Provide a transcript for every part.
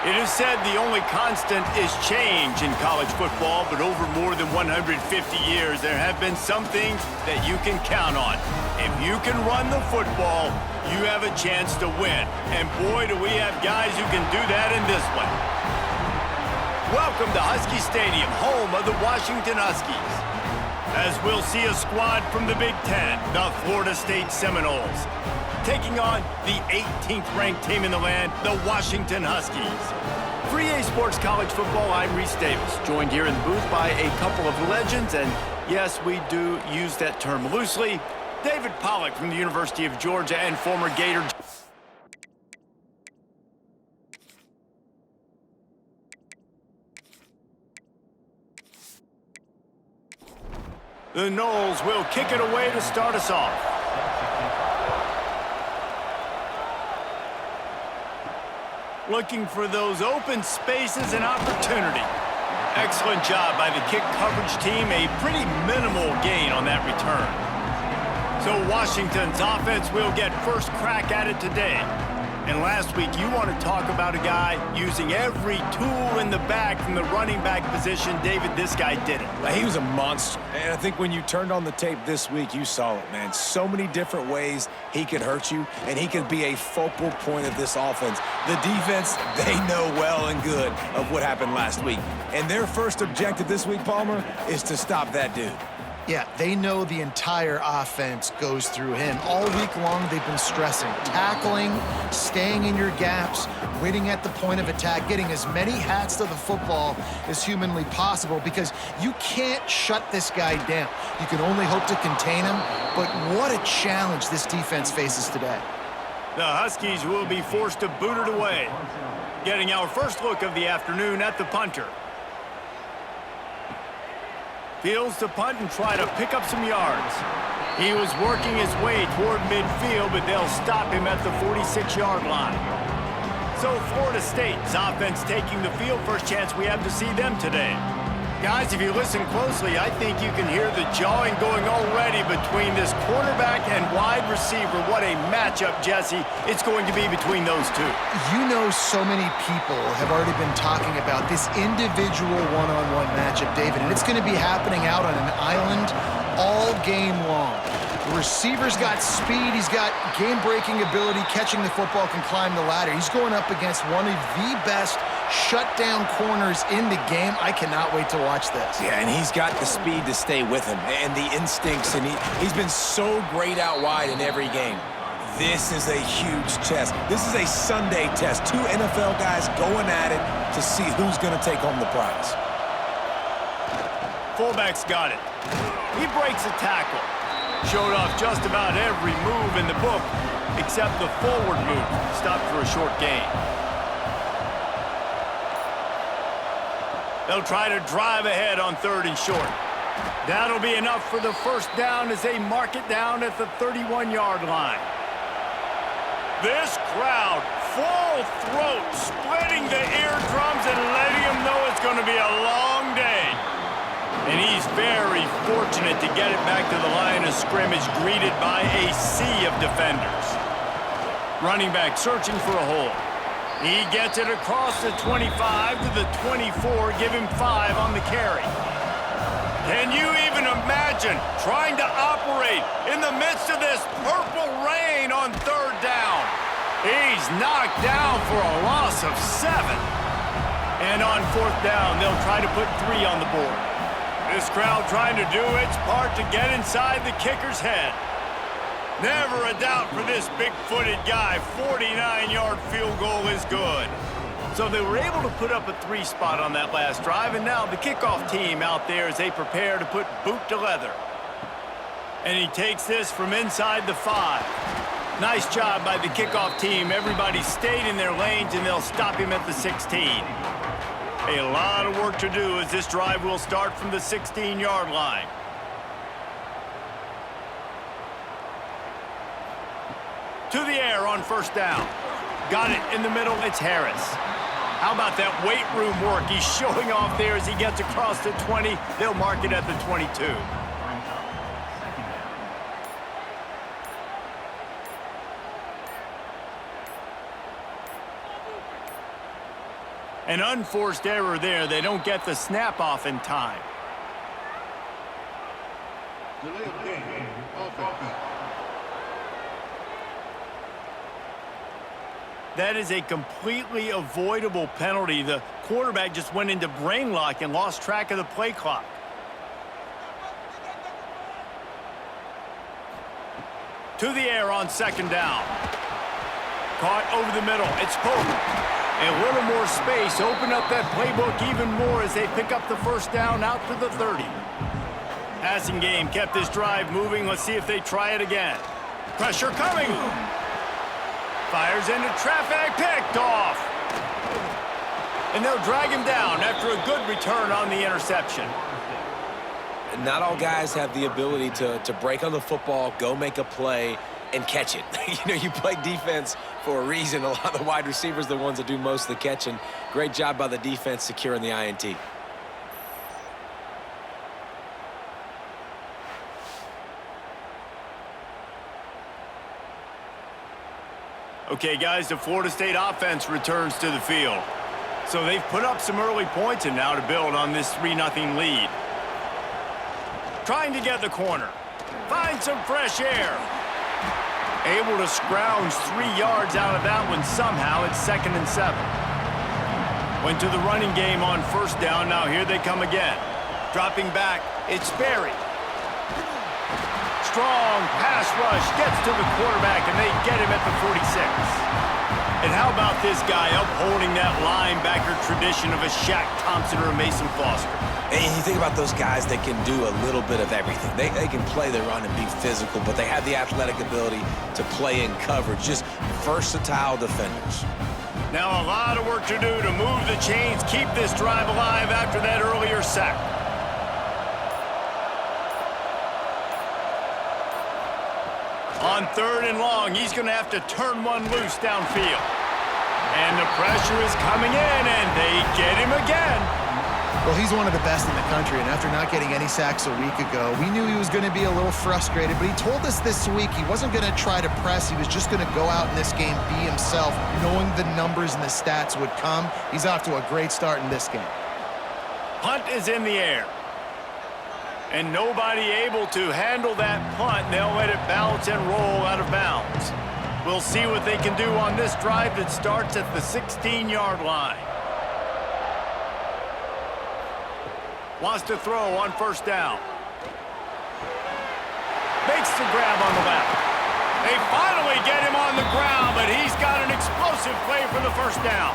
It is said the only constant is change in college football, but over more than 150 years, there have been some things that you can count on. If you can run the football, you have a chance to win. And boy, do we have guys who can do that in this one. Welcome to Husky Stadium, home of the Washington Huskies. As we'll see a squad from the Big Ten, the Florida State Seminoles, taking on the 18th ranked team in the land, the Washington Huskies. For EA Sports College Football, I'm Reese Davis, joined here in the booth by a couple of legends, and yes, we do use that term loosely. David Pollack from the University of Georgia and former Gator. The Noles will kick it away to start us off. Looking for those open spaces and opportunity. Excellent job by the kick coverage team. A pretty minimal gain on that return. So Washington's offense will get first crack at it today. And last week, you want to talk about a guy using every tool in the bag from the running back position. David, this guy did it. He was a monster. And I think when you turned on the tape this week, you saw it, man. So many different ways he could hurt you, and he could be a focal point of this offense. The defense, they know well and good of what happened last week. And their first objective this week, Palmer, is to stop that dude. Yeah, they know the entire offense goes through him. All week long, they've been stressing. Tackling, staying in your gaps, winning at the point of attack, getting as many hats to the football as humanly possible because you can't shut this guy down. You can only hope to contain him, but what a challenge this defense faces today. The Huskies will be forced to boot it away. Getting our first look of the afternoon at the punter. Fields to punt and try to pick up some yards. He was working his way toward midfield, but they'll stop him at the 46-yard line. So Florida State's offense taking the field. First chance we have to see them today. Guys, if you listen closely, I think you can hear the jawing going already between this quarterback and wide receiver. What a matchup, Jesse, it's going to be between those two. You know, so many people have already been talking about this individual one-on-one matchup, David, and it's going to be happening out on an island all game long. The receiver's got speed, he's got game-breaking ability, catching the football, can climb the ladder. He's going up against one of the best shutdown corners in the game. I cannot wait to watch this. Yeah, and he's got the speed to stay with him and the instincts, and he's been so great out wide in every game. This is a huge test. This is a Sunday test. Two NFL guys going at it to see who's going to take home the prize. Fullback's got it. He breaks a tackle. Showed off just about every move in the book, except the forward move. Stopped for a short gain. They'll try to drive ahead on 3rd and short. That'll be enough for the first down as they mark it down at the 31-yard line. This crowd, full throat, splitting the eardrums and letting them know it's going to be a long day. And he's very fortunate to get it back to the line of scrimmage, greeted by a sea of defenders. Running back searching for a hole. He gets it across the 25 to the 24, give him 5 on the carry. Can you even imagine trying to operate in the midst of this purple rain on 3rd down? He's knocked down for a loss of 7. And on 4th down, they'll try to put 3 on the board. This crowd trying to do its part to get inside the kicker's head. Never a doubt for this big-footed guy. 49-yard field goal is good. So they were able to put up a 3 spot on that last drive, and now the kickoff team out there as they prepare to put boot to leather. And he takes this from inside the 5. Nice job by the kickoff team. Everybody stayed in their lanes, and they'll stop him at the 16. A lot of work to do as this drive will start from the 16-yard line. To the air on 1st down. Got it in the middle, it's Harris. How about that weight room work? He's showing off there as he gets across the 20. They'll mark it at the 22. An unforced error there. They don't get the snap off in time. Delay of game. Offense. That is a completely avoidable penalty. The quarterback just went into brain lock and lost track of the play clock. To the air on second down. Caught over the middle. It's Pope. A little more space. Open up that playbook even more as they pick up the first down out to the 30. Passing game kept this drive moving. Let's see if they try it again. Pressure coming. Fires into traffic. Picked off. And they'll drag him down after a good return on the interception. Not all guys have the ability to break on the football, go make a play, and catch it. You play defense for a reason. A lot of the wide receivers are the ones that do most of the catching. Great job by the defense securing the INT. Okay, guys, the Florida State offense returns to the field. So they've put up some early points and now to build on this 3-0 lead. Trying to get the corner. Find some fresh air. Able to scrounge 3 yards out of that one somehow. It's 2nd and 7. Went to the running game on first down. Now here they come again. Dropping back. It's Berry. Strong pass rush. Gets to the quarterback, and they get him at the 46. And how about this guy upholding that linebacker tradition of a Shaq Thompson or a Mason Foster? And you think about those guys that can do a little bit of everything. They can play the run and be physical, but they have the athletic ability to play in coverage. Just versatile defenders. Now a lot of work to do to move the chains, keep this drive alive after that earlier sack. On 3rd and long, he's going to have to turn one loose downfield. And the pressure is coming in, and they get him again. Well, he's one of the best in the country, and after not getting any sacks a week ago, we knew he was going to be a little frustrated, but he told us this week he wasn't going to try to press. He was just going to go out in this game, be himself, knowing the numbers and the stats would come. He's off to a great start in this game. Punt is in the air. And nobody able to handle that punt. They'll let it bounce and roll out of bounds. We'll see what they can do on this drive that starts at the 16-yard line. Wants to throw on first down. Makes the grab on the left. They finally get him on the ground, but he's got an explosive play for the first down.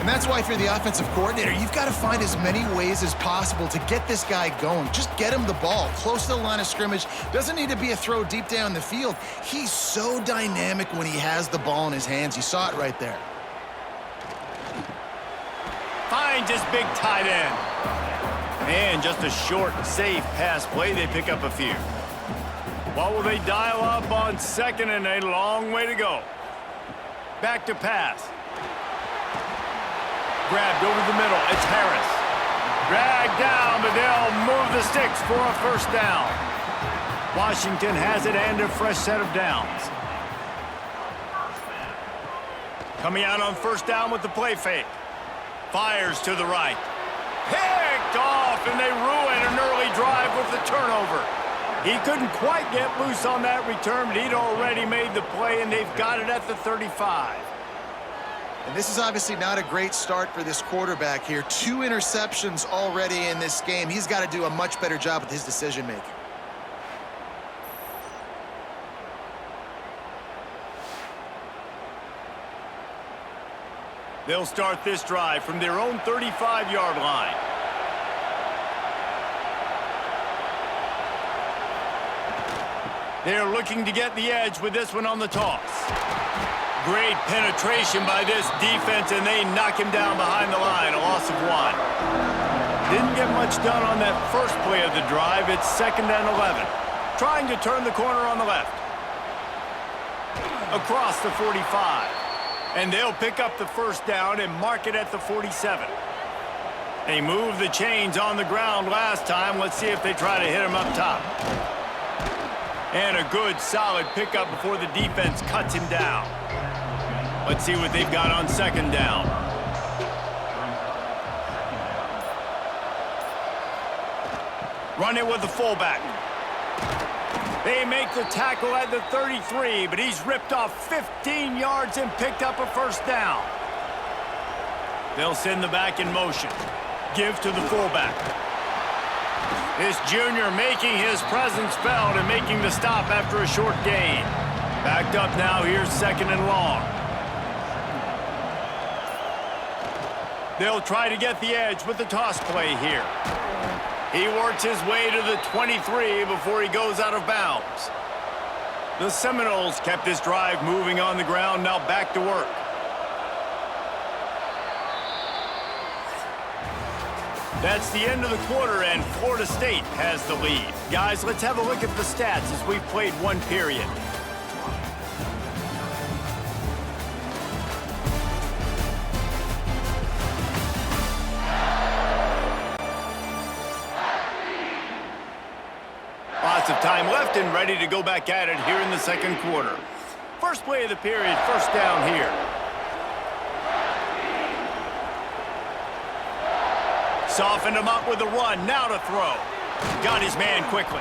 And that's why if you're the offensive coordinator, you've got to find as many ways as possible to get this guy going. Just get him the ball close to the line of scrimmage. Doesn't need to be a throw deep down the field. He's so dynamic when he has the ball in his hands. You saw it right there. Finds his big tight end. And just a short, safe pass play. They pick up a few. What will they dial up on second, and a long way to go? Back to pass. Grabbed over the middle. It's Harris. Dragged down, but they'll move the sticks for a first down. Washington has it and a fresh set of downs. Coming out on first down with the play fake. Fires to the right. Picked off, and they ruin an early drive with the turnover. He couldn't quite get loose on that return, but he'd already made the play, and they've got it at the 35. And this is obviously not a great start for this quarterback here. 2 interceptions already in this game. He's got to do a much better job with his decision-making. They'll start this drive from their own 35-yard line. They're looking to get the edge with this one on the toss. Great penetration by this defense, and they knock him down behind the line, a loss of 1. Didn't get much done on that first play of the drive. It's 2nd and 11. Trying to turn the corner on the left. Across the 45. And they'll pick up the first down and mark it at the 47. They moved the chains on the ground last time. Let's see if they try to hit him up top. And a good, solid pickup before the defense cuts him down. Let's see what they've got on second down. Run it with the fullback. They make the tackle at the 33, but he's ripped off 15 yards and picked up a first down. They'll send the back in motion. Give to the fullback. This junior making his presence felt and making the stop after a short gain. Backed up now, here's 2nd and long. They'll try to get the edge with the toss play here. He works his way to the 23 before he goes out of bounds. The Seminoles kept this drive moving on the ground, now back to work. That's the end of the quarter, and Florida State has the lead. Guys, let's have a look at the stats as we've played one period. Lots of time left and ready to go back at it here in the 2nd quarter. First play of the period, first down here. Softened him up with a run, now to throw. Got his man quickly.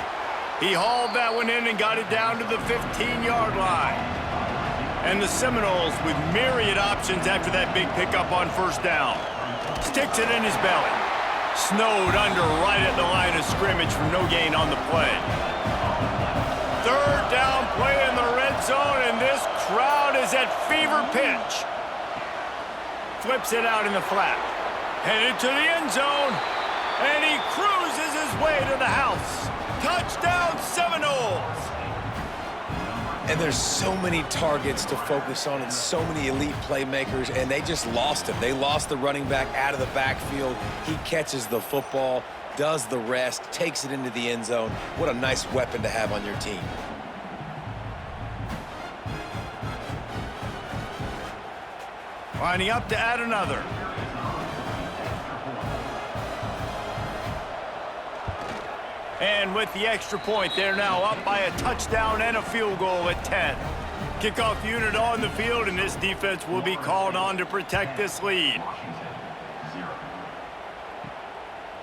He hauled that one in and got it down to the 15-yard line. And the Seminoles with myriad options after that big pickup on first down. Sticks it in his belly. Snowed under right at the line of scrimmage for no gain on the play. 3rd down play in the red zone, and this crowd is at fever pitch. Flips it out in the flat. Headed to the end zone, and he cruises his way to the house. Touchdown, Seminoles! And there's so many targets to focus on and so many elite playmakers, and they just lost him. They lost the running back out of the backfield. He catches the football, does the rest, takes it into the end zone. What a nice weapon to have on your team. Lining up to add another. And with the extra point, they're now up by a touchdown and a field goal at 10. Kickoff unit on the field, and this defense will be called on to protect this lead.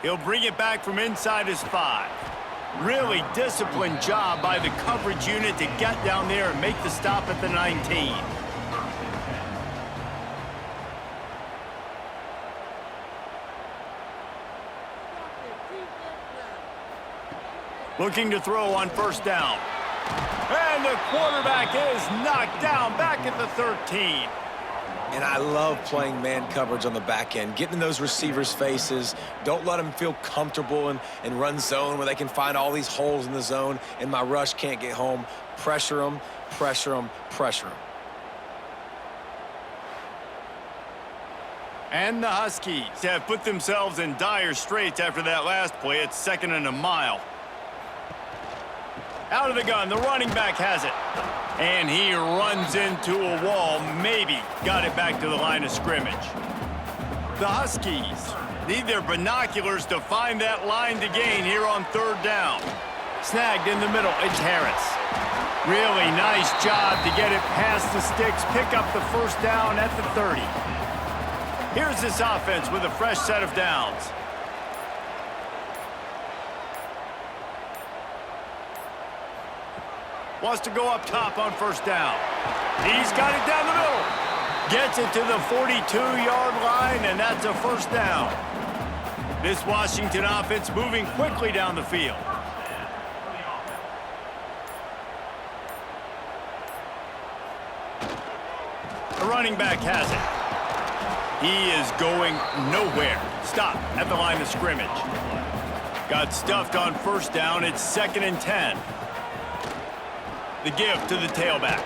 He'll bring it back from inside his 5. Really disciplined job by the coverage unit to get down there and make the stop at the 19. Looking to throw on first down. And the quarterback is knocked down back at the 13. And I love playing man coverage on the back end, getting in those receivers' faces. Don't let them feel comfortable and run zone where they can find all these holes in the zone and my rush can't get home. Pressure them, pressure them, pressure them. And the Huskies have put themselves in dire straits after that last play. It's 2nd and a mile. Out of the gun, the running back has it. And he runs into a wall, maybe got it back to the line of scrimmage. The Huskies need their binoculars to find that line to gain here on 3rd down. Snagged in the middle, it's Harris. Really nice job to get it past the sticks, pick up the first down at the 30. Here's this offense with a fresh set of downs. Wants to go up top on first down. He's got it down the middle. Gets it to the 42-yard line, and that's a first down. This Washington offense moving quickly down the field. The running back has it. He is going nowhere. Stop at the line of scrimmage. Got stuffed on first down. It's 2nd and 10. The give to the tailback.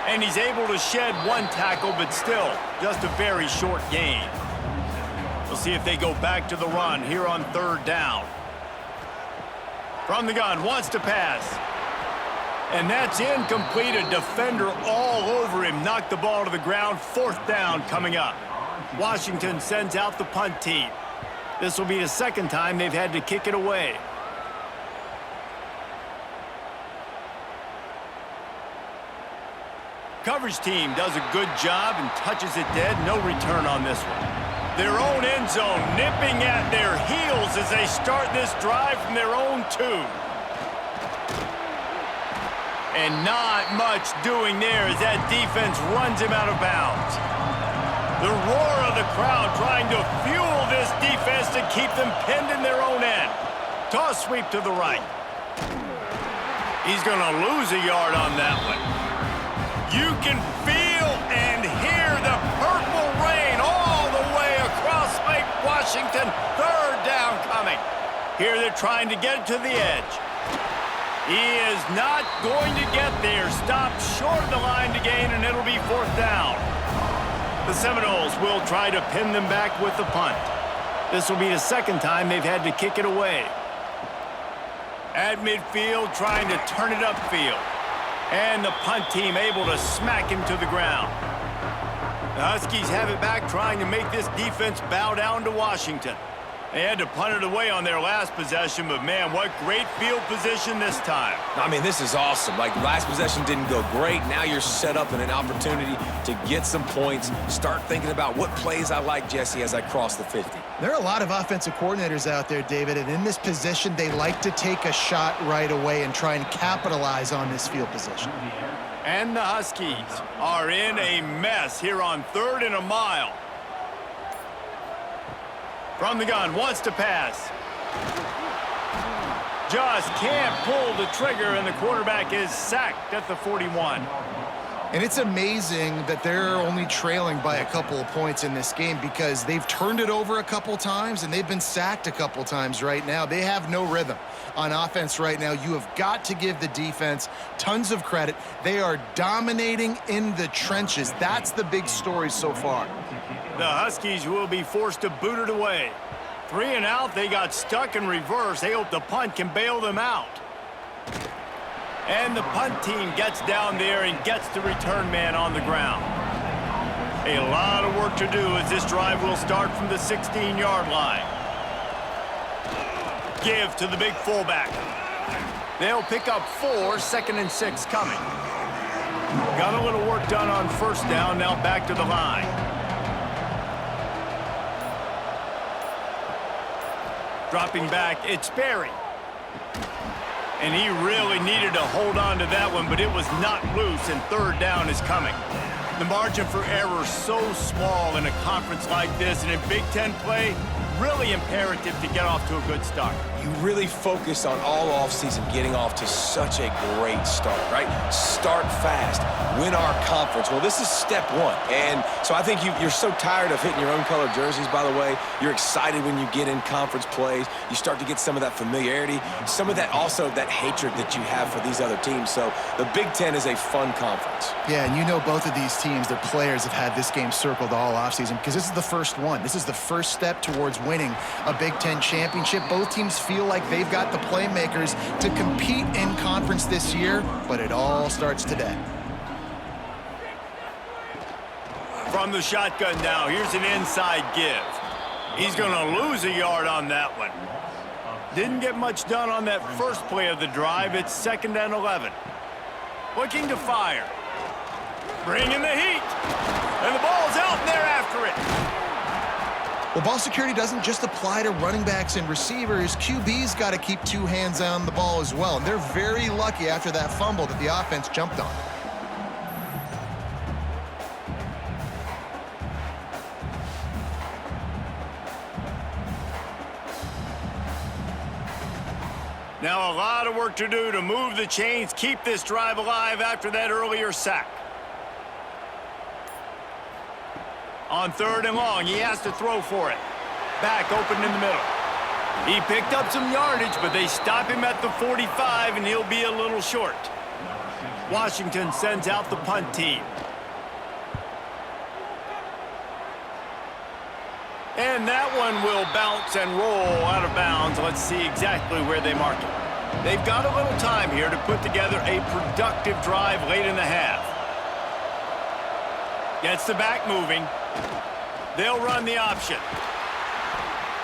And he's able to shed one tackle, but still just a very short gain. We'll see if they go back to the run here on 3rd down. From the gun, wants to pass. And that's incomplete. A defender all over him. Knocked the ball to the ground. 4th down coming up. Washington sends out the punt team. This will be the 2nd time they've had to kick it away. Coverage team does a good job and touches it dead. No return on this one. Their own end zone nipping at their heels as they start this drive from their own 2. And not much doing there as that defense runs him out of bounds. The roar of the crowd trying to fuel this defense to keep them pinned in their own end. Toss sweep to the right. He's going to lose a yard on that one. You can feel and hear the purple rain all the way across Lake Washington. 3rd down coming. Here they're trying to get to the edge. He is not going to get there. Stopped short of the line to gain, and it'll be 4th down. The Seminoles will try to pin them back with the punt. This will be the 2nd time they've had to kick it away. At midfield, trying to turn it upfield. And the punt team able to smack him to the ground. The Huskies have it back, trying to make this defense bow down to Washington. They had to punt it away on their last possession, but man, what great field position this time. I mean, this is awesome. Like, last possession didn't go great. Now you're set up in an opportunity to get some points. Start thinking about what plays I like, Jesse, as I cross the 50. There are a lot of offensive coordinators out there, David, and in this position, they like to take a shot right away and try and capitalize on this field position. And the Huskies are in a mess here on 3rd and a mile. From the gun, wants to pass. Just can't pull the trigger, and the quarterback is sacked at the 41. And it's amazing that they're only trailing by a couple of points in this game because they've turned it over a couple times and they've been sacked a couple times right now. They have no rhythm on offense right now. You have got to give the defense tons of credit. They are dominating in the trenches. That's the big story so far. The Huskies will be forced to boot it away. 3 and out, they got stuck in reverse. They hope the punt can bail them out. And the punt team gets down there and gets the return man on the ground. A lot of work to do as this drive will start from the 16-yard line. Give to the big fullback. They'll pick up 4, 2nd and 6 coming. Got a little work done on 1st down, now back to the line. Dropping back, it's Berry. And he really needed to hold on to that one, but it was not loose, and 3rd down is coming. The margin for error so small in a conference like this, and in Big Ten play, really imperative to get off to a good start. You really focus on all offseason getting off to such a great start, right? Start fast, win our conference. Well, this is step 1. And so I think you're so tired of hitting your own color jerseys, by the way. You're excited when you get in conference plays. You start to get some of that familiarity, some of that also that hatred that you have for these other teams. So the Big Ten is a fun conference. Yeah, and you know both of these teams, their players have had this game circled all offseason because this is the first one. This is the first step towards winning a Big Ten championship. Both teams feel like they've got the playmakers to compete in conference this year, but it all starts today. From the shotgun now, here's an inside give. He's going to lose a yard on that one. Didn't get much done on that first play of the drive. It's 2nd and 11. Looking to fire. Bringing the heat. And the ball's out, and they're after it. Well, ball security doesn't just apply to running backs and receivers. QB's got to keep 2 hands on the ball as well. And they're very lucky after that fumble that the offense jumped on. Now a lot of work to do to move the chains, keep this drive alive after that earlier sack. On 3rd and long, he has to throw for it. Back open in the middle. He picked up some yardage, but they stop him at the 45, and he'll be a little short. Washington sends out the punt team. And that one will bounce and roll out of bounds. Let's see exactly where they mark it. They've got a little time here to put together a productive drive late in the half. Gets the back moving. They'll run the option.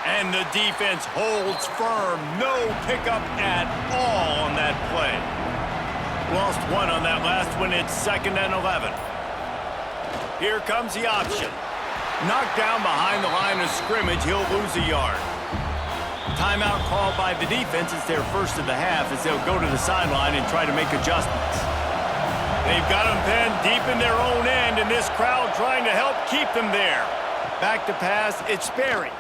And the defense holds firm. No pickup at all on that play. Lost 1 on that last one. It's 2nd and 11. Here comes the option. Knocked down behind the line of scrimmage, he'll lose a yard. Timeout called by the defense. It's their first of the half as they'll go to the sideline and try to make adjustments. They've got them pinned deep in their own end, and this crowd trying to help keep them there. Back to pass, it's Sperry.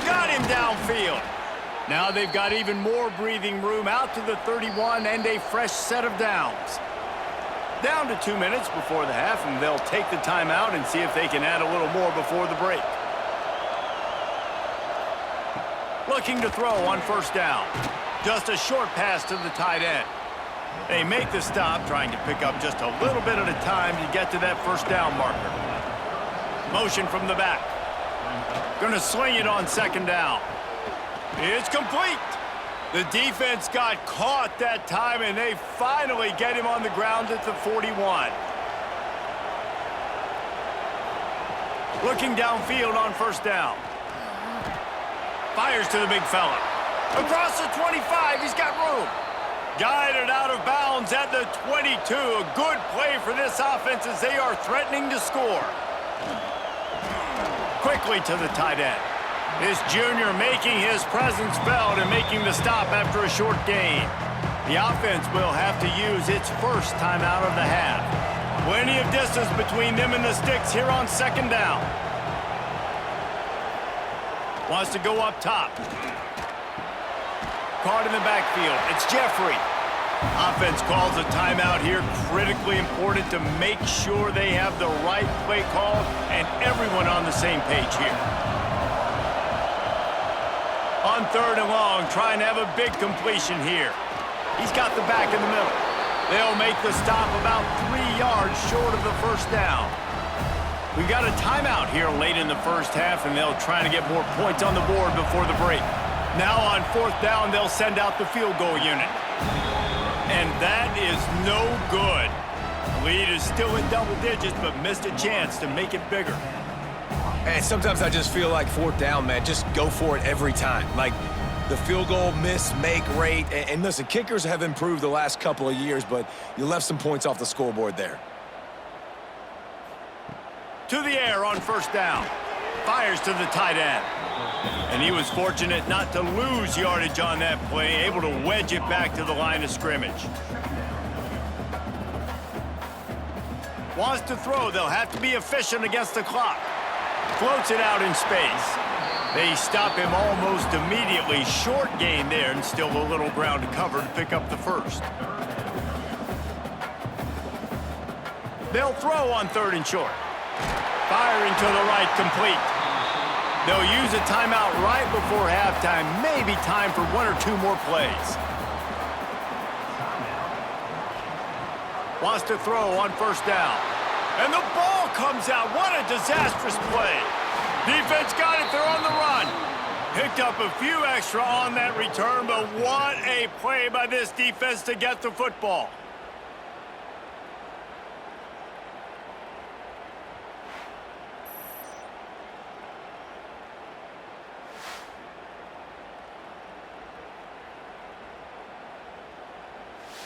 Got him downfield. Now they've got even more breathing room out to the 31 and a fresh set of downs. Down to 2 minutes before the half, and they'll take the timeout and see if they can add a little more before the break. Looking to throw on first down. Just a short pass to the tight end. They make the stop, trying to pick up just a little bit at a time to get to that first down marker. Motion from the back. Gonna sling it on second down. It's complete. The defense got caught that time, and they finally get him on the ground at the 41. Looking downfield on first down. Fires to the big fella. Across the 25, he's got room. Guided out of bounds at the 22. A good play for this offense as they are threatening to score. Quickly to the tight end. This junior making his presence felt and making the stop after a short gain. The offense will have to use its first timeout of the half. Plenty of distance between them and the sticks here on second down. Wants to go up top. Caught in the backfield. It's Jeffrey. Offense calls a timeout here. Critically important to make sure they have the right play call and everyone on the same page here. On third and long, trying to have a big completion here. He's got the back in the middle. They'll make the stop about 3 yards short of the first down. We've got a timeout here late in the first half, and they'll try to get more points on the board before the break. Now on fourth down, they'll send out the field goal unit. And that is no good. Lead is still in double digits, but missed a chance to make it bigger. And sometimes I just feel like fourth down, man, just go for it every time. Like the field goal miss-make rate. And listen, kickers have improved the last couple of years, but you left some points off the scoreboard there. To the air on first down. Fires to the tight end. And he was fortunate not to lose yardage on that play, able to wedge it back to the line of scrimmage. Wants to throw. They'll have to be efficient against the clock. Floats it out in space. They stop him almost immediately. Short gain there, and still a little ground to cover to pick up the first. They'll throw on third and short. Firing to the right, complete. They'll use a timeout right before halftime. Maybe time for 1 or 2 more plays. Wants to throw on first down. And the ball comes out. What a disastrous play. Defense got it. They're on the run. Picked up a few extra on that return, but what a play by this defense to get the football.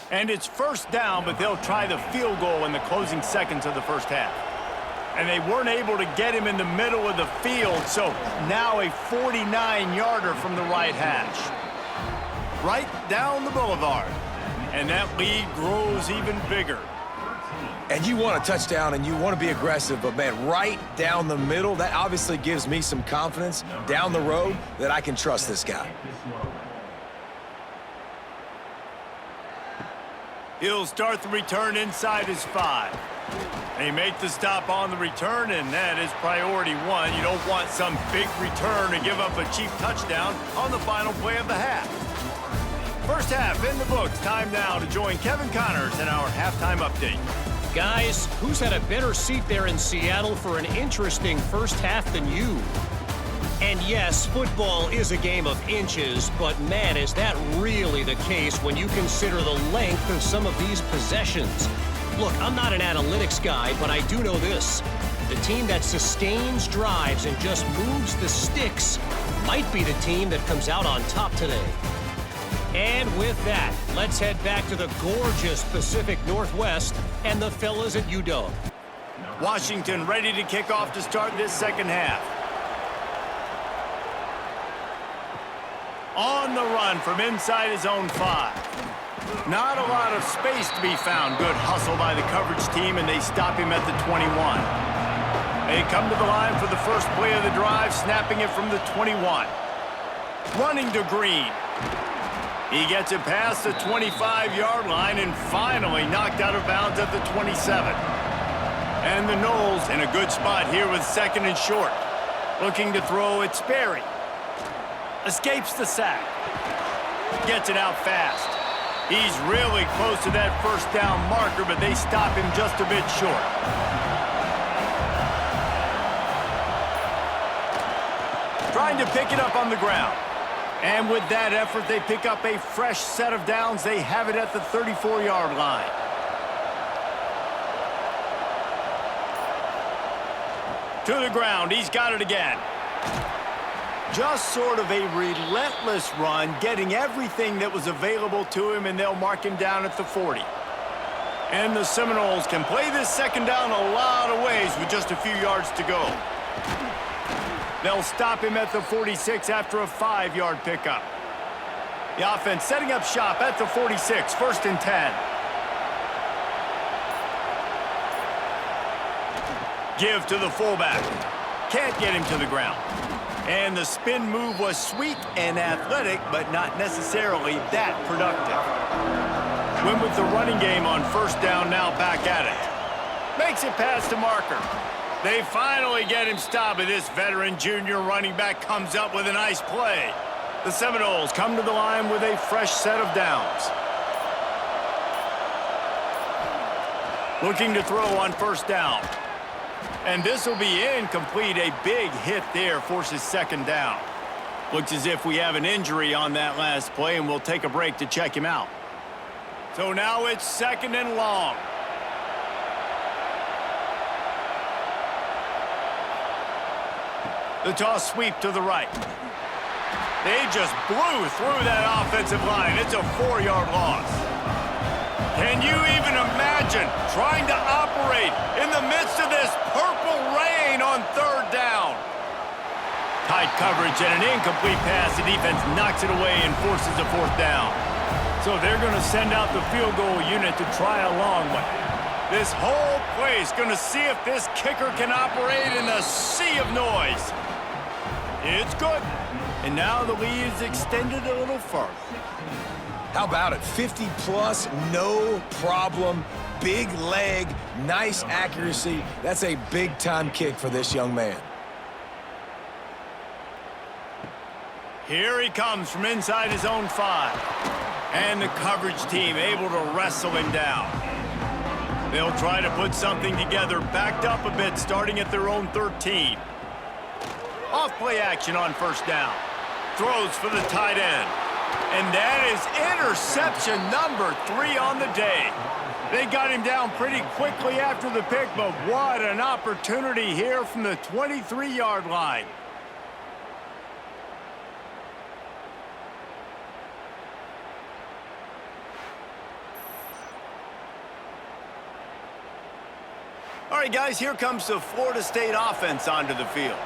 And it's first down, but they'll try the field goal in the closing seconds of the first half. And they weren't able to get him in the middle of the field, so now a 49-yarder from the right hash. Right down the boulevard. And that lead grows even bigger. And you want a touchdown and you want to be aggressive, but, man, right down the middle, that obviously gives me some confidence down the road that I can trust this guy. He'll start the return inside his 5. They make the stop on the return, and that is priority 1. You don't want some big return to give up a cheap touchdown on the final play of the half. First half in the books. Time now to join Kevin Connors in our halftime update. Guys, who's had a better seat there in Seattle for an interesting first half than you? And yes, football is a game of inches, but man, is that really the case when you consider the length of some of these possessions. Look, I'm not an analytics guy, but I do know this. The team that sustains drives and just moves the sticks might be the team that comes out on top today. And with that, let's head back to the gorgeous Pacific Northwest and the fellas at UW. Washington ready to kick off to start this second half. On the run from inside his own 5. Not a lot of space to be found. Good hustle by the coverage team, and they stop him at the 21. They come to the line for the first play of the drive, snapping it from the 21. Running to Green. He gets it past the 25-yard line and finally knocked out of bounds at the 27. And the Noles in a good spot here with second and short. Looking to throw, it's Sperry. Escapes the sack. Gets it out fast. He's really close to that first down marker, but they stop him just a bit short. Trying to pick it up on the ground. And with that effort, they pick up a fresh set of downs. They have it at the 34-yard line. To the ground. He's got it again. Just sort of a relentless run, getting everything that was available to him, and they'll mark him down at the 40. And the Seminoles can play this second down a lot of ways with just a few yards to go. They'll stop him at the 46 after a 5-yard pickup. The offense setting up shop at the 46, 1st and 10. Give to the fullback. Can't get him to the ground. And the spin move was sweet and athletic, but not necessarily that productive. Went with the running game on first down, now back at it. Makes it past the marker. They finally get him stopped, but this veteran junior running back comes up with a nice play. The Seminoles come to the line with a fresh set of downs. Looking to throw on first down. And this will be incomplete. A big hit there forces second down. Looks as if we have an injury on that last play, and we'll take a break to check him out. So now it's second and long. The toss sweep to the right. They just blew through that offensive line. It's a 4-yard loss. Can you even imagine trying to operate in the midst of this purple rain on third down? Tight coverage and an incomplete pass. The defense knocks it away and forces a 4th down. So they're going to send out the field goal unit to try a long one. This whole play is going to see if this kicker can operate in the sea of noise. It's good. And now the lead is extended a little further. How about it? 50-plus, no problem. Big leg, nice accuracy. That's a big-time kick for this young man. Here he comes from inside his own 5. And the coverage team able to wrestle him down. They'll try to put something together, backed up a bit, starting at their own 13. Off-play action on first down. Throws for the tight end. And that is interception number 3 on the day. They got him down pretty quickly after the pick, but what an opportunity here from the 23-yard line. All right, guys, here comes the Florida State offense onto the field.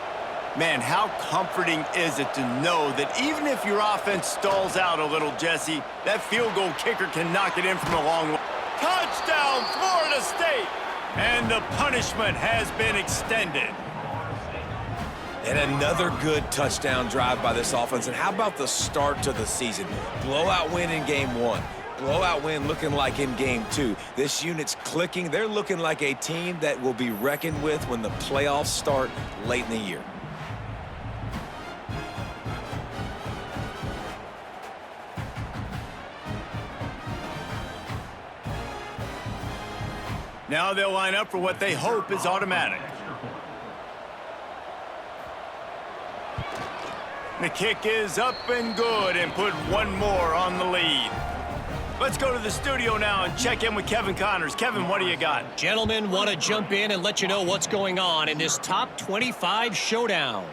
Man, how comforting is it to know that even if your offense stalls out a little, Jesse, that field goal kicker can knock it in from a long way. Touchdown, Florida State! And the punishment has been extended. And another good touchdown drive by this offense. And how about the start to the season? Blowout win in game 1. Blowout win looking like in game 2. This unit's clicking. They're looking like a team that will be reckoned with when the playoffs start late in the year. Now they'll line up for what they hope is automatic. The kick is up and good and put one more on the lead. Let's go to the studio now and check in with Kevin Connors. Kevin, what do you got? Gentlemen, want to jump in and let you know what's going on in this top 25 showdown.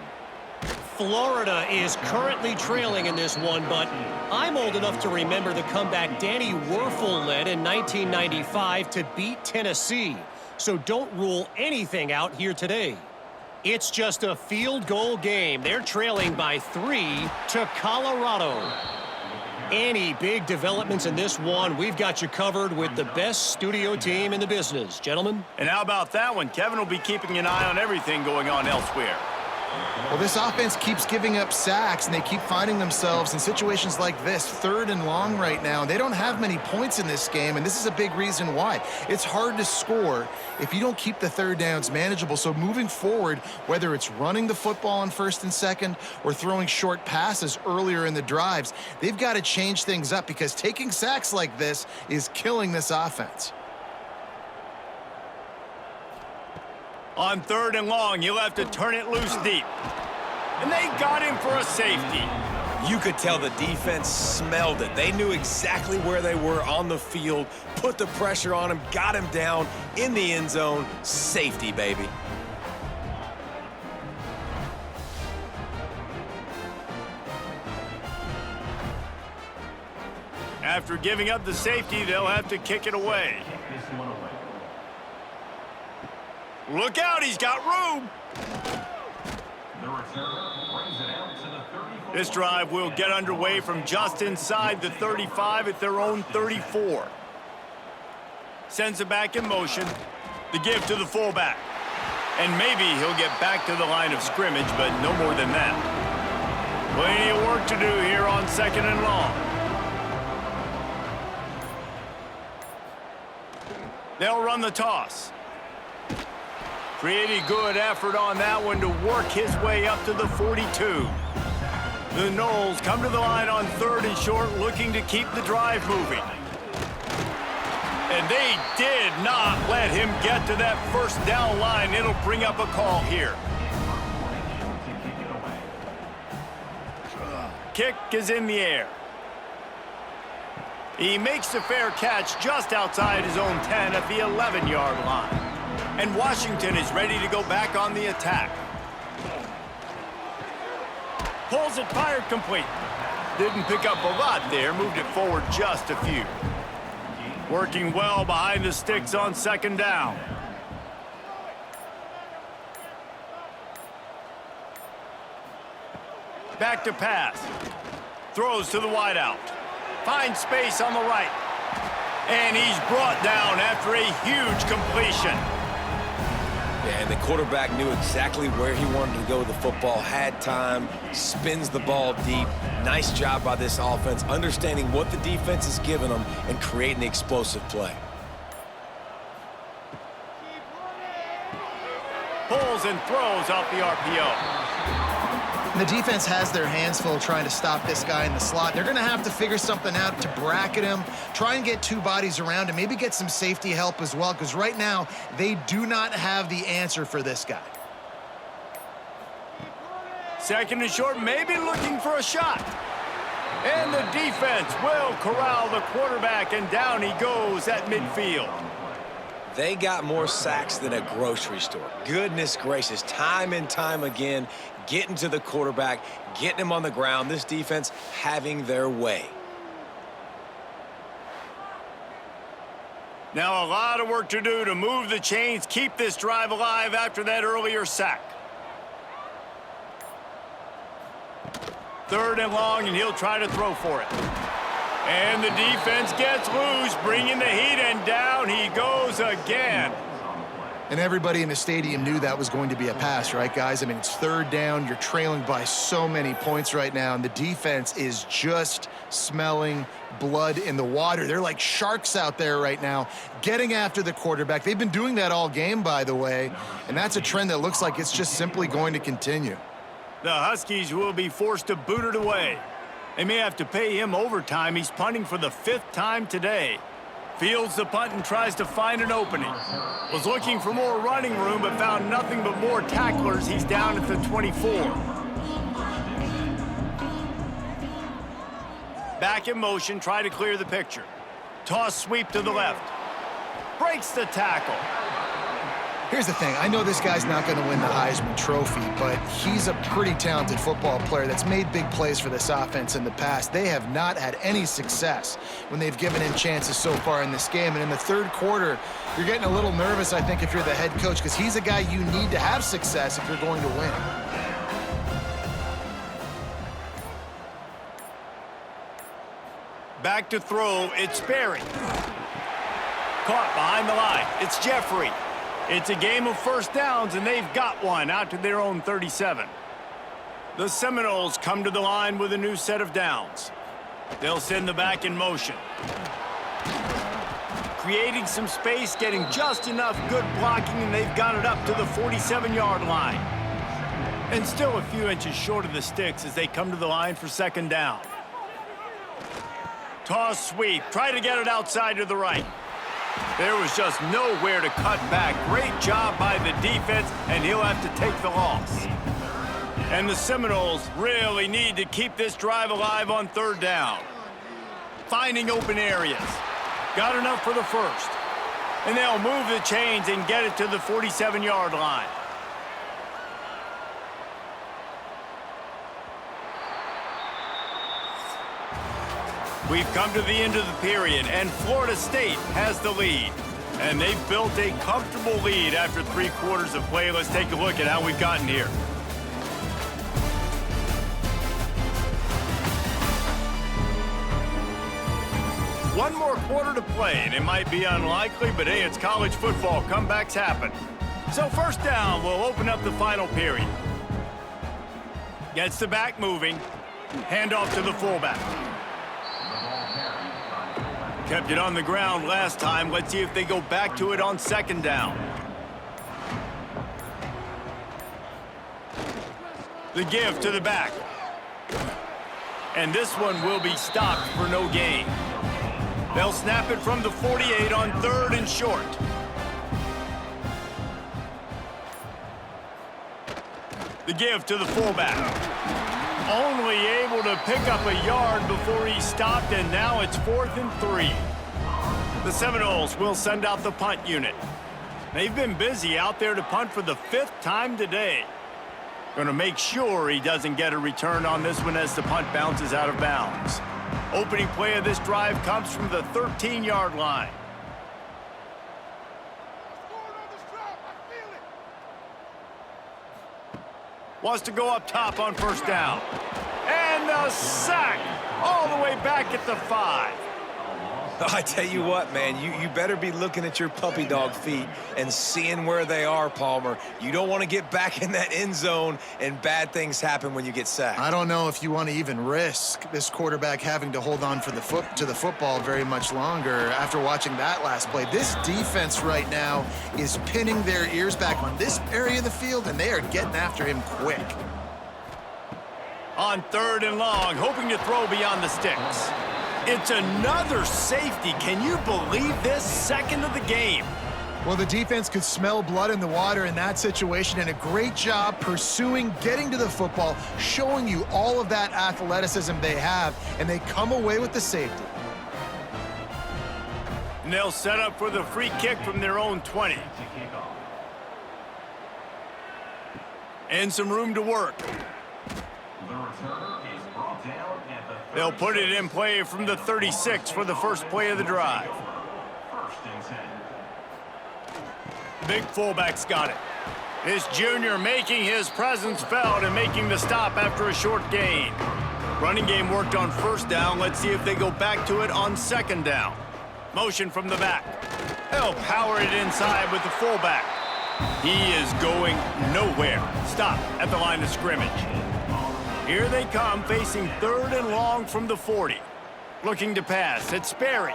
Florida is currently trailing in this one, but I'm old enough to remember the comeback Danny Werfel led in 1995 to beat Tennessee. so don't rule anything out here today. It's just a field goal game. They're trailing by 3 to Colorado. Any big developments in this one, we've got you covered with the best studio team in the business, gentlemen. And how about that one? Kevin will be keeping an eye on everything going on elsewhere. Well, this offense keeps giving up sacks, and they keep finding themselves in situations like this, 3rd and long right now. They don't have many points in this game, and this is a big reason why. It's hard to score if you don't keep the 3rd downs manageable. So moving forward, whether it's running the football on 1st and 2nd or throwing short passes earlier in the drives, they've got to change things up because taking sacks like this is killing this offense. On 3rd and long, you'll have to turn it loose deep. And they got him for a safety. You could tell the defense smelled it. They knew exactly where they were on the field, put the pressure on him, got him down in the end zone. Safety, baby. After giving up the safety, they'll have to kick it away. Look out, he's got room. This drive will get underway from just inside the 35 at their own 34. Sends it back in motion. The give to the fullback. And maybe he'll get back to the line of scrimmage, but no more than that. Plenty of work to do here on 2nd and long. They'll run the toss. Pretty good effort on that one to work his way up to the 42. The Noles come to the line on 3rd and short, looking to keep the drive moving. And they did not let him get to that 1st down line. It'll bring up a call here. Kick is in the air. He makes the fair catch just outside his own 10 at the 11-yard line. And Washington is ready to go back on the attack. Pulls it, fired complete. Didn't pick up a lot there, moved it forward just a few. Working well behind the sticks on 2nd down. Back to pass. Throws to the wideout. Finds space on the right. And he's brought down after a huge completion. Yeah, and the quarterback knew exactly where he wanted to go with the football, had time, spins the ball deep. Nice job by this offense, understanding what the defense is giving them and creating the explosive play. Pulls and throws off the RPO. The defense has their hands full trying to stop this guy in the slot. They're going to have to figure something out to bracket him, try and get 2 bodies around him, maybe get some safety help as well, because right now they do not have the answer for this guy. 2nd and short, maybe looking for a shot. And the defense will corral the quarterback, and down he goes at midfield. They got more sacks than a grocery store. Goodness gracious, time and time again, getting to the quarterback, getting him on the ground. This defense having their way. Now a lot of work to do to move the chains, keep this drive alive after that earlier sack. 3rd and long, and he'll try to throw for it. And the defense gets loose, bringing the heat, and down he goes again. And everybody in the stadium knew that was going to be a pass, right, guys? I mean, it's 3rd down. You're trailing by so many points right now, and the defense is just smelling blood in the water. They're like sharks out there right now, getting after the quarterback. They've been doing that all game, by the way, and that's a trend that looks like it's just simply going to continue. The Huskies will be forced to boot it away. They may have to pay him overtime. He's punting for the 5th time today. Fields the punt and tries to find an opening. Was looking for more running room, but found nothing but more tacklers. He's down at the 24. Back in motion, try to clear the picture. Toss sweep to the left. Breaks the tackle. Here's the thing. I know this guy's not going to win the Heisman Trophy, but he's a pretty talented football player that's made big plays for this offense in the past. They have not had any success when they've given him chances so far in this game. And in the third quarter, you're getting a little nervous, I think, if you're the head coach, because he's a guy you need to have success if you're going to win. Back to throw, it's Sperry. Caught behind the line, it's Jeffrey. It's a game of first downs, and they've got one out to their own 37. The Seminoles come to the line with a new set of downs. They'll send the back in motion. Creating some space, getting just enough good blocking, and they've got it up to the 47-yard line. And still a few inches short of the sticks as they come to the line for second down. Toss sweep, try to get it outside to the right. There was just nowhere to cut back. Great job by the defense, and he'll have to take the loss. And the Seminoles really need to keep this drive alive on third down. Finding open areas. Got enough for the first. And they'll move the chains and get it to the 47-yard line. We've come to the end of the period, and Florida State has the lead. And they've built a comfortable lead after 3 quarters of play. Let's take a look at how we've gotten here. One more quarter to play, and it might be unlikely, but hey, it's college football. Comebacks happen. So first down will open up the final period. Gets the back moving. Handoff to the fullback. Kept it on the ground last time. Let's see if they go back to it on second down. The give to the back. And this one will be stopped for no gain. They'll snap it from the 48 on third and short. The give to the fullback. Only able to pick up a yard before he stopped, and now it's 4th and 3. The Seminoles will send out the punt unit. They've been busy out there to punt for the 5th time today. Going to make sure he doesn't get a return on this one as the punt bounces out of bounds. Opening play of this drive comes from the 13-yard line. Wants to go up top on first down. And the sack all the way back at the 5. I tell you what, man, you better be looking at your puppy dog feet and seeing where they are, Palmer. You don't want to get back in that end zone and bad things happen when you get sacked. I don't know if you want to even risk this quarterback having to hold on for the football very much longer after watching that last play. This defense right now is pinning their ears back on this area of the field, and they are getting after him quick. On third and long, hoping to throw beyond the sticks. It's another safety. Can you believe this? Second of the game. Well, the defense could smell blood in the water in that situation, and a great job pursuing, getting to the football, showing you all of that athleticism they have, and they come away with the safety. And they'll set up for the free kick from their own 20. And some room to work. They'll put it in play from the 36 for the first play of the drive. Big fullback's got it. This junior making his presence felt and making the stop after a short gain. Running game worked on first down. Let's see if they go back to it on second down. Motion from the back. They'll power it inside with the fullback. He is going nowhere. Stop at the line of scrimmage. Here they come, facing third and long from the 40. Looking to pass, it's Sperry.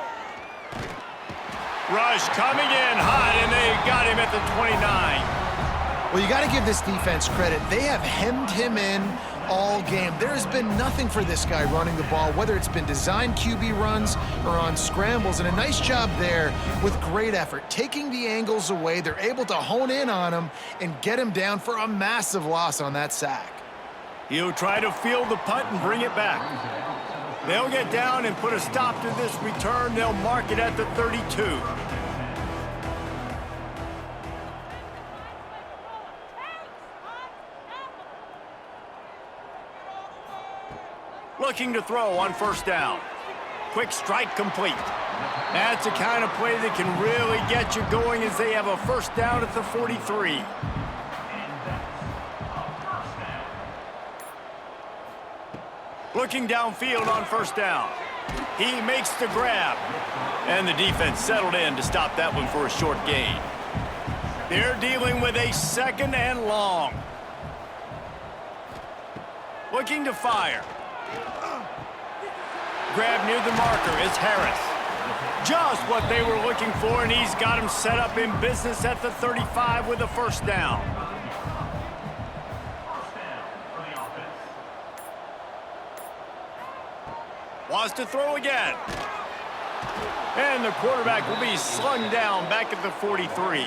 Rush coming in hot, and they got him at the 29. Well, you got to give this defense credit. They have hemmed him in all game. There has been nothing for this guy running the ball, whether it's been designed QB runs or on scrambles, and a nice job there with great effort. Taking the angles away, they're able to hone in on him and get him down for a massive loss on that sack. He'll try to field the punt and bring it back. They'll get down and put a stop to this return. They'll mark it at the 32. Looking to throw on first down. Quick strike complete. That's the kind of play that can really get you going as they have a first down at the 43. Looking downfield on first down. He makes the grab. And the defense settled in to stop that one for a short gain. They're dealing with a second and long. Looking to fire. Grab near the marker is Harris. Just what they were looking for, and he's got him set up in business at the 35 with a first down. Wants to throw again. And the quarterback will be slung down back at the 43.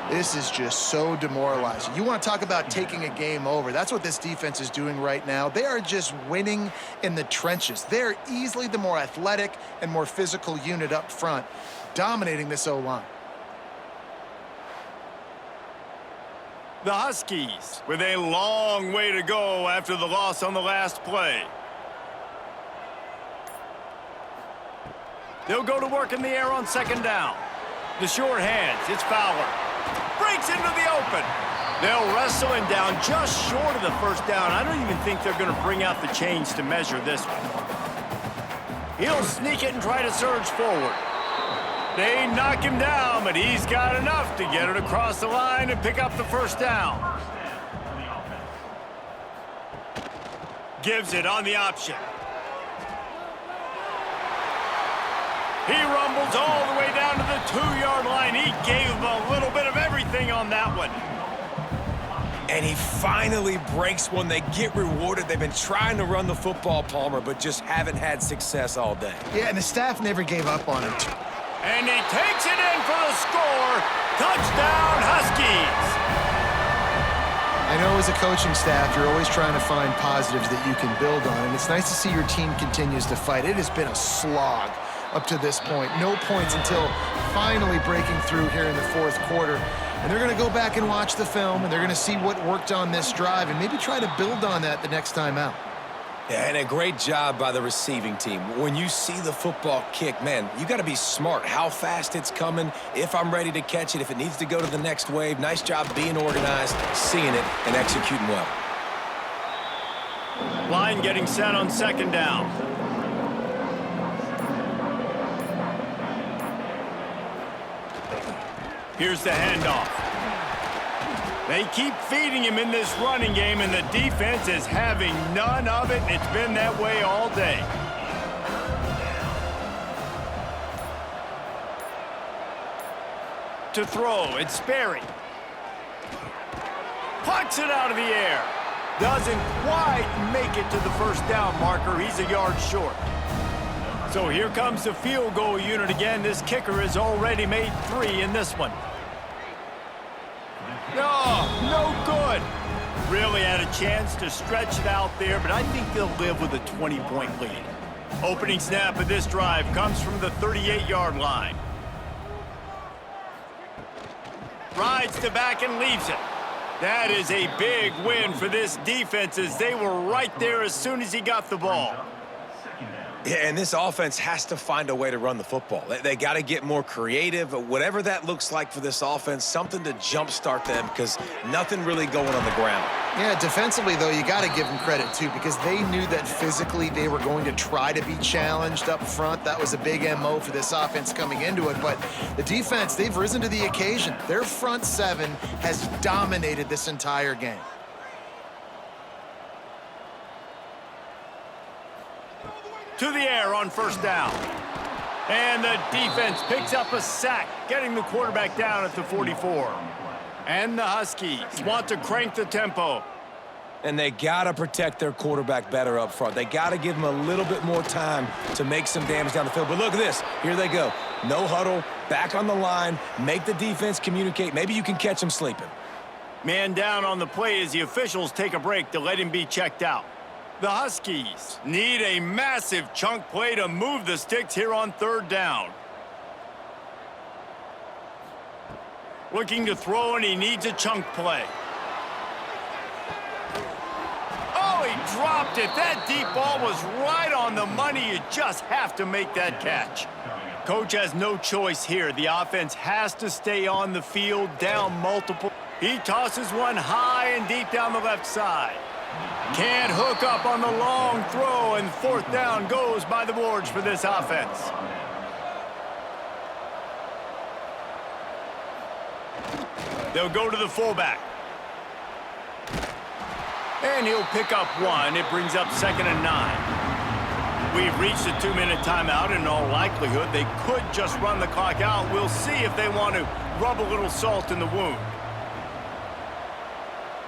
This is just so demoralizing. You want to talk about taking a game over. That's what this defense is doing right now. They are just winning in the trenches. They're easily the more athletic and more physical unit up front, dominating this O-line. The Huskies with a long way to go after the loss on the last play. They'll go to work in the air on second down. The short hands, it's Fowler. Breaks into the open. They'll wrestle him down just short of the first down. I don't even think they're going to bring out the chains to measure this one. He'll sneak it and try to surge forward. They knock him down, but he's got enough to get it across the line and pick up the first down. Gives it on the option. He rumbles all the way down to the 2-yard line. He gave him a little bit of everything on that one. And he finally breaks one. They get rewarded. They've been trying to run the football, Palmer, but just haven't had success all day. Yeah, and the staff never gave up on him. And he takes it in for the score. Touchdown, Huskies. I know as a coaching staff, you're always trying to find positives that you can build on, and it's nice to see your team continues to fight. It has been a slog up to this point. No points until finally breaking through here in the fourth quarter. And they're going to go back and watch the film, and they're going to see what worked on this drive and maybe try to build on that the next time out. Yeah, and a great job by the receiving team. When you see the football kick, man, you got to be smart how fast it's coming, if I'm ready to catch it, if it needs to go to the next wave. Nice job being organized, seeing it, and executing well. Line getting set on second down. Here's the handoff. They keep feeding him in this running game, and the defense is having none of it, and it's been that way all day. To throw, it's Sperry. Plucks it out of the air. Doesn't quite make it to the first down marker. He's a yard short. So here comes the field goal unit again. This kicker has already made 3 in this one. No good. Really had a chance to stretch it out there, but I think they'll live with a 20-point lead. Opening snap of this drive comes from the 38-yard line. Rides to back and leaves it. That is a big win for this defense as they were right there as soon as he got the ball. Yeah, and this offense has to find a way to run the football. They got to get more creative, whatever that looks like for this offense, something to jumpstart them because nothing really going on the ground. Yeah, defensively, though, you got to give them credit, too, because they knew that physically they were going to try to be challenged up front. That was a big MO for this offense coming into it. But the defense, they've risen to the occasion. Their front seven has dominated this entire game. To the air on first down. And the defense picks up a sack, getting the quarterback down at the 44. And the Huskies want to crank the tempo. And they got to protect their quarterback better up front. They got to give him a little bit more time to make some damage down the field. But look at this. Here they go. No huddle, back on the line, make the defense communicate. Maybe you can catch him sleeping. Man down on the play as the officials take a break to let him be checked out. The Huskies need a massive chunk play to move the sticks here on third down. Looking to throw, and he needs a chunk play. Oh, he dropped it. That deep ball was right on the money. You just have to make that catch. Coach has no choice here. The offense has to stay on the field, down multiple. He tosses one high and deep down the left side. Can't hook up on the long throw, and fourth down goes by the boards for this offense. They'll go to the fullback. And he'll pick up one. It brings up 2nd and 9. We've reached a 2-minute timeout. In all likelihood, they could just run the clock out. We'll see if they want to rub a little salt in the wound.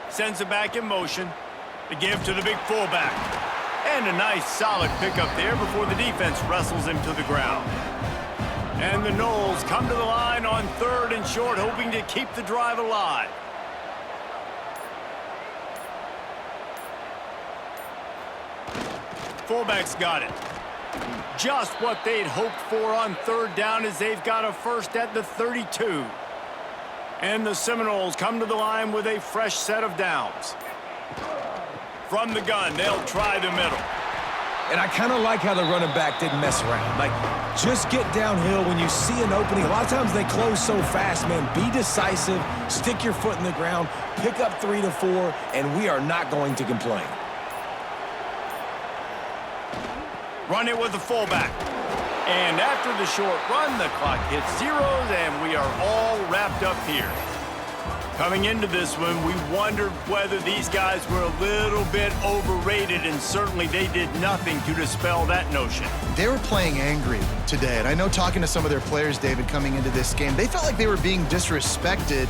Sends it back in motion. The give to the big fullback. And a nice solid pickup there before the defense wrestles him to the ground. And the Noles come to the line on 3rd and short, hoping to keep the drive alive. Fullback's got it. Just what they'd hoped for on 3rd down as they've got a first at the 32. And the Seminoles come to the line with a fresh set of downs. From the gun, they'll try the middle. And I kind of like how the running back didn't mess around. Like, just get downhill when you see an opening. A lot of times they close so fast, man. Be decisive, stick your foot in the ground, pick up 3 to 4, and we are not going to complain. Run it with the fullback. And after the short run, the clock hits zeros, and we are all wrapped up here. Coming into this one, we wondered whether these guys were a little bit overrated, and certainly they did nothing to dispel that notion. They were playing angry today, and I know talking to some of their players, David, coming into this game, they felt like they were being disrespected.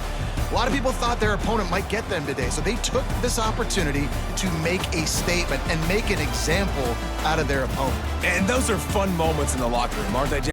A lot of people thought their opponent might get them today, so they took this opportunity to make a statement and make an example out of their opponent. And those are fun moments in the locker room, aren't they, Jay?